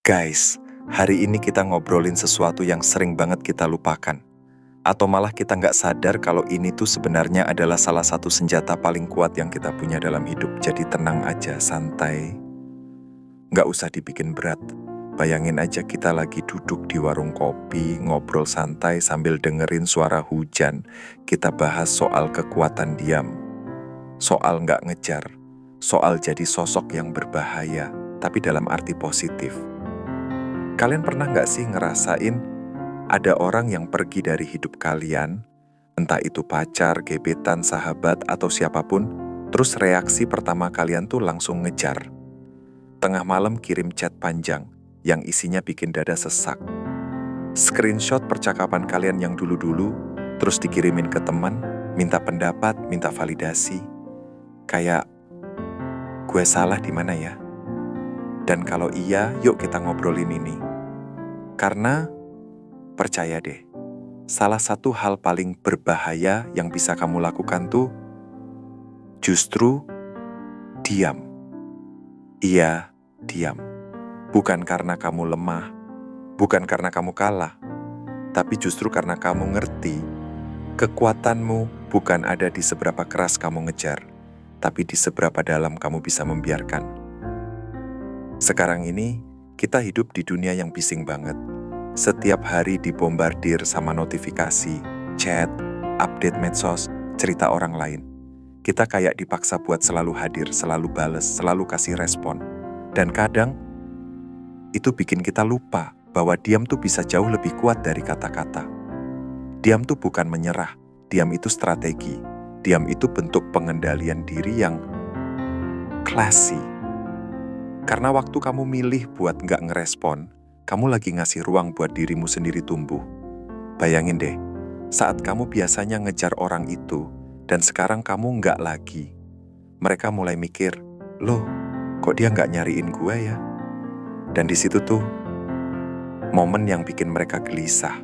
Guys, hari ini kita ngobrolin sesuatu yang sering banget kita lupakan. Atau malah kita nggak sadar kalau ini tuh sebenarnya adalah salah satu senjata paling kuat yang kita punya dalam hidup. Jadi tenang aja, santai. Nggak usah dibikin berat. Bayangin aja kita lagi duduk di warung kopi, ngobrol santai sambil dengerin suara hujan. Kita bahas soal kekuatan diam. Soal nggak ngejar. Soal jadi sosok yang berbahaya, tapi dalam arti positif. Kalian pernah nggak sih ngerasain ada orang yang pergi dari hidup kalian, entah itu pacar, gebetan, sahabat, atau siapapun, terus reaksi pertama kalian tuh langsung ngejar. Tengah malam kirim chat panjang, yang isinya bikin dada sesak. Screenshot percakapan kalian yang dulu-dulu, terus dikirimin ke teman, minta pendapat, minta validasi. Kayak, gue salah di mana ya? Dan kalau iya, yuk kita ngobrolin ini. Karena, percaya deh, salah satu hal paling berbahaya yang bisa kamu lakukan tuh justru diam. Iya, diam. Bukan karena kamu lemah, bukan karena kamu kalah, tapi justru karena kamu ngerti kekuatanmu bukan ada di seberapa keras kamu ngejar, tapi di seberapa dalam kamu bisa membiarkan. Sekarang ini, kita hidup di dunia yang bising banget. Setiap hari dibombardir sama notifikasi, chat, update medsos, cerita orang lain. Kita kayak dipaksa buat selalu hadir, selalu bales, selalu kasih respon. Dan kadang, itu bikin kita lupa bahwa diam tuh bisa jauh lebih kuat dari kata-kata. Diam tuh bukan menyerah, diam itu strategi. Diam itu bentuk pengendalian diri yang classy. Karena waktu kamu milih buat nggak ngerespon, kamu lagi ngasih ruang buat dirimu sendiri tumbuh. Bayangin deh, saat kamu biasanya ngejar orang itu, dan sekarang kamu nggak lagi. Mereka mulai mikir, loh, kok dia nggak nyariin gue ya? Dan di situ tuh, momen yang bikin mereka gelisah.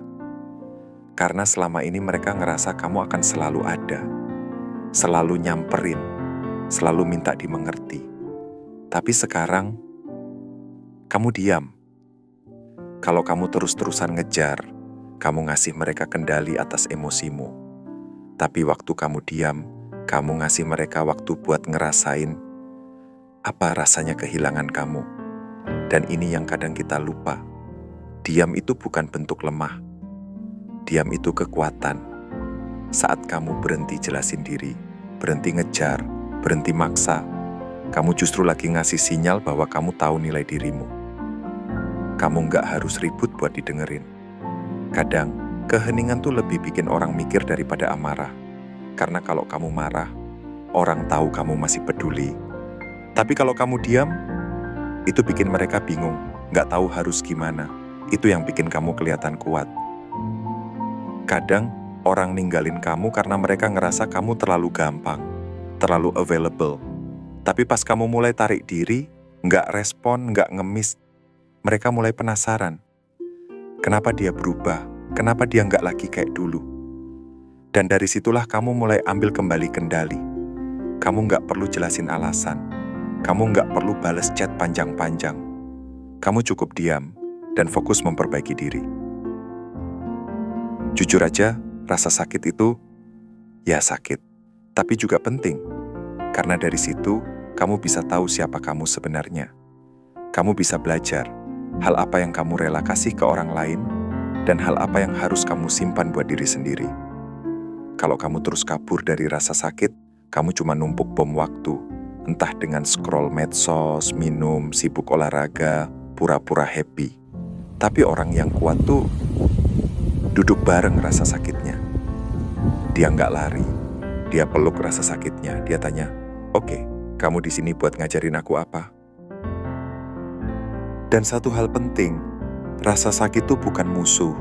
Karena selama ini mereka ngerasa kamu akan selalu ada, selalu nyamperin, selalu minta dimengerti. Tapi sekarang, kamu diam. Kalau kamu terus-terusan ngejar, kamu ngasih mereka kendali atas emosimu. Tapi waktu kamu diam, kamu ngasih mereka waktu buat ngerasain apa rasanya kehilangan kamu. Dan ini yang kadang kita lupa. Diam itu bukan bentuk lemah. Diam itu kekuatan. Saat kamu berhenti jelasin diri, berhenti ngejar, berhenti maksa, kamu justru lagi ngasih sinyal bahwa kamu tahu nilai dirimu. Kamu nggak harus ribut buat didengerin. Kadang, keheningan tuh lebih bikin orang mikir daripada amarah. Karena kalau kamu marah, orang tahu kamu masih peduli. Tapi kalau kamu diam, itu bikin mereka bingung, nggak tahu harus gimana. Itu yang bikin kamu kelihatan kuat. Kadang, orang ninggalin kamu karena mereka ngerasa kamu terlalu gampang, terlalu available. Tapi pas kamu mulai tarik diri, nggak respon, nggak ngemis, mereka mulai penasaran. Kenapa dia berubah? Kenapa dia nggak lagi kayak dulu? Dan dari situlah kamu mulai ambil kembali kendali. Kamu nggak perlu jelasin alasan. Kamu nggak perlu bales chat panjang-panjang. Kamu cukup diam dan fokus memperbaiki diri. Jujur aja, rasa sakit itu, ya sakit. Tapi juga penting. Karena dari situ, kamu bisa tahu siapa kamu sebenarnya. Kamu bisa belajar hal apa yang kamu rela kasih ke orang lain, dan hal apa yang harus kamu simpan buat diri sendiri. Kalau kamu terus kabur dari rasa sakit, kamu cuma numpuk bom waktu, entah dengan scroll medsos, minum, sibuk olahraga, pura-pura happy. Tapi orang yang kuat tuh duduk bareng rasa sakitnya. Dia nggak lari, dia peluk rasa sakitnya, dia tanya, "Oke, kamu di sini buat ngajarin aku apa?" Dan satu hal penting, rasa sakit itu bukan musuh.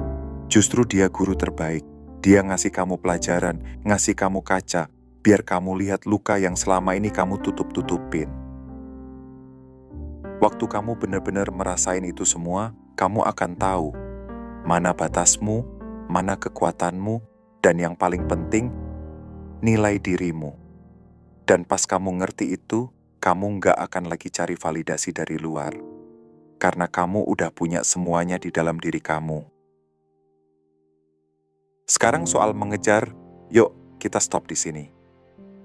Justru dia guru terbaik. Dia ngasih kamu pelajaran, ngasih kamu kaca, biar kamu lihat luka yang selama ini kamu tutup-tutupin. Waktu kamu benar-benar merasain itu semua, kamu akan tahu mana batasmu, mana kekuatanmu, dan yang paling penting, nilai dirimu. Dan pas kamu ngerti itu, kamu nggak akan lagi cari validasi dari luar. karena kamu udah punya semuanya di dalam diri kamu. Sekarang soal mengejar, yuk kita stop di sini.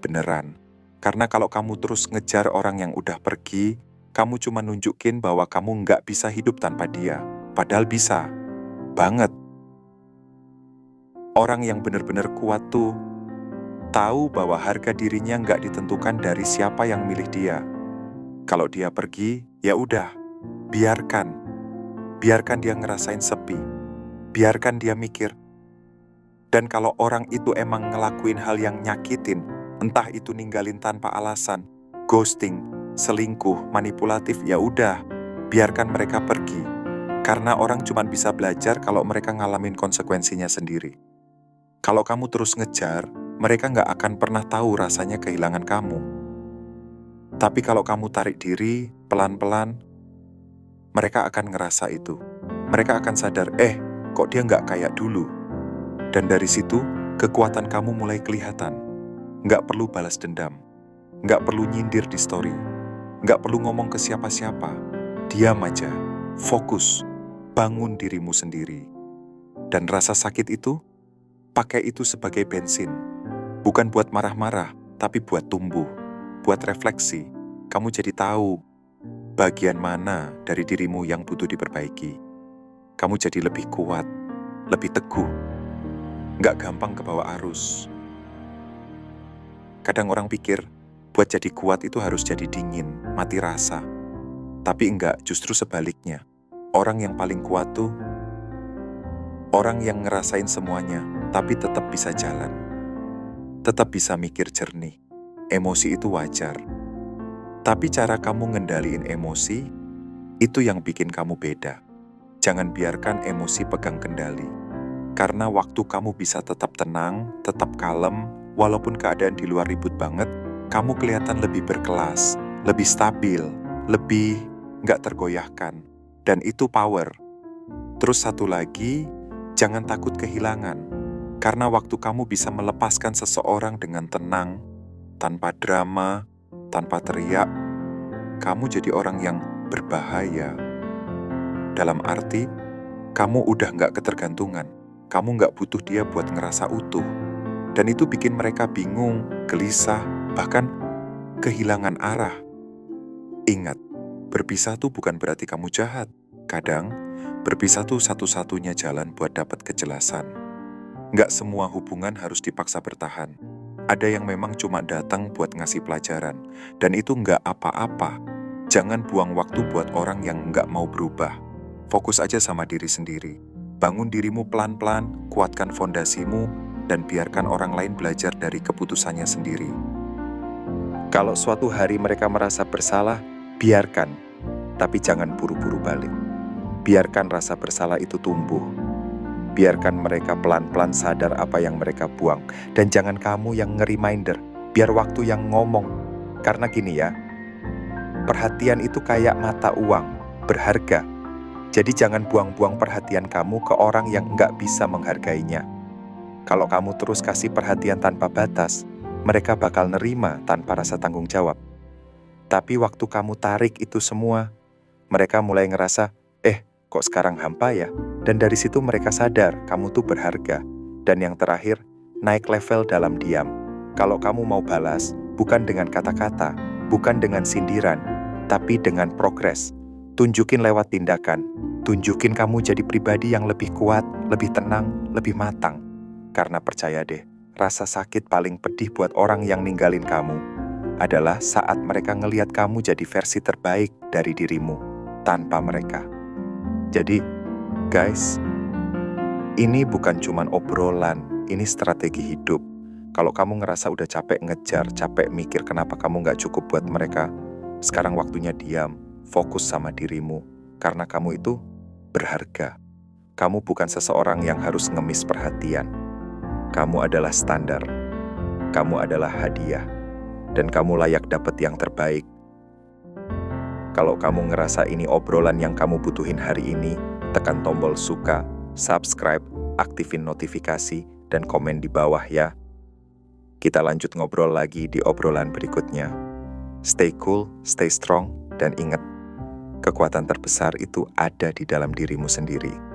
Beneran, karena kalau kamu terus ngejar orang yang udah pergi, kamu cuma nunjukin bahwa kamu nggak bisa hidup tanpa dia. Padahal bisa, banget. Orang yang bener-bener kuat tuh tahu bahwa harga dirinya nggak ditentukan dari siapa yang milih dia. Kalau dia pergi, ya udah, biarkan. Biarkan dia ngerasain sepi. Biarkan dia mikir. Dan kalau orang itu emang ngelakuin hal yang nyakitin, entah itu ninggalin tanpa alasan, ghosting, selingkuh, manipulatif, ya udah, biarkan mereka pergi. Karena orang cuma bisa belajar kalau mereka ngalamin konsekuensinya sendiri. Kalau kamu terus ngejar, mereka nggak akan pernah tahu rasanya kehilangan kamu. Tapi kalau kamu tarik diri, pelan-pelan, mereka akan ngerasa itu. Mereka akan sadar, kok dia nggak kayak dulu. Dan dari situ, kekuatan kamu mulai kelihatan. Nggak perlu balas dendam. Nggak perlu nyindir di story. Nggak perlu ngomong ke siapa-siapa. Diam aja, fokus, bangun dirimu sendiri. Dan rasa sakit itu, pakai itu sebagai bensin. Bukan buat marah-marah, tapi buat tumbuh, buat refleksi. Kamu jadi tahu bagian mana dari dirimu yang butuh diperbaiki. Kamu jadi lebih kuat, lebih teguh, nggak gampang kebawa arus. Kadang orang pikir, buat jadi kuat itu harus jadi dingin, mati rasa. Tapi enggak, justru sebaliknya. Orang yang paling kuat tuh, orang yang ngerasain semuanya, tapi tetap bisa jalan. Tetap bisa mikir jernih. Emosi itu wajar. Tapi cara kamu ngendaliin emosi, itu yang bikin kamu beda. Jangan biarkan emosi pegang kendali. Karena waktu kamu bisa tetap tenang, tetap kalem, walaupun keadaan di luar ribut banget, kamu kelihatan lebih berkelas, lebih stabil, lebih nggak tergoyahkan. Dan itu power. Terus satu lagi, jangan takut kehilangan. Karena waktu kamu bisa melepaskan seseorang dengan tenang, tanpa drama, tanpa teriak, kamu jadi orang yang berbahaya. Dalam arti, kamu udah nggak ketergantungan. Kamu nggak butuh dia buat ngerasa utuh. Dan itu bikin mereka bingung, gelisah, bahkan kehilangan arah. Ingat, berpisah tuh bukan berarti kamu jahat. Kadang, berpisah tuh satu-satunya jalan buat dapat kejelasan. Nggak semua hubungan harus dipaksa bertahan. Ada yang memang cuma datang buat ngasih pelajaran. Dan itu nggak apa-apa. Jangan buang waktu buat orang yang nggak mau berubah. Fokus aja sama diri sendiri. Bangun dirimu pelan-pelan, kuatkan fondasimu, dan biarkan orang lain belajar dari keputusannya sendiri. Kalau suatu hari mereka merasa bersalah, biarkan. Tapi jangan buru-buru balik. Biarkan rasa bersalah itu tumbuh. Biarkan mereka pelan-pelan sadar apa yang mereka buang. Dan jangan kamu yang nge-reminder, biar waktu yang ngomong. Karena gini ya, perhatian itu kayak mata uang, berharga. Jadi jangan buang-buang perhatian kamu ke orang yang nggak bisa menghargainya. Kalau kamu terus kasih perhatian tanpa batas, mereka bakal nerima tanpa rasa tanggung jawab. Tapi waktu kamu tarik itu semua, mereka mulai ngerasa, kok sekarang hampa ya? Dan dari situ mereka sadar kamu tuh berharga. Dan yang terakhir, naik level dalam diam. Kalau kamu mau balas, bukan dengan kata-kata, bukan dengan sindiran, tapi dengan progres. Tunjukin lewat tindakan. Tunjukin kamu jadi pribadi yang lebih kuat, lebih tenang, lebih matang. Karena percaya deh, rasa sakit paling pedih buat orang yang ninggalin kamu adalah saat mereka ngelihat kamu jadi versi terbaik dari dirimu tanpa mereka. Jadi, guys, ini bukan cuman obrolan, ini strategi hidup. Kalau kamu ngerasa udah capek ngejar, capek mikir kenapa kamu nggak cukup buat mereka, sekarang waktunya diam, fokus sama dirimu. Karena kamu itu berharga. Kamu bukan seseorang yang harus ngemis perhatian. Kamu adalah standar. Kamu adalah hadiah. Dan kamu layak dapat yang terbaik. Kalau kamu ngerasa ini obrolan yang kamu butuhin hari ini, tekan tombol suka, subscribe, aktifin notifikasi, dan komen di bawah ya. Kita lanjut ngobrol lagi di obrolan berikutnya. Stay cool, stay strong, dan ingat, Kekuatan terbesar itu ada di dalam dirimu sendiri.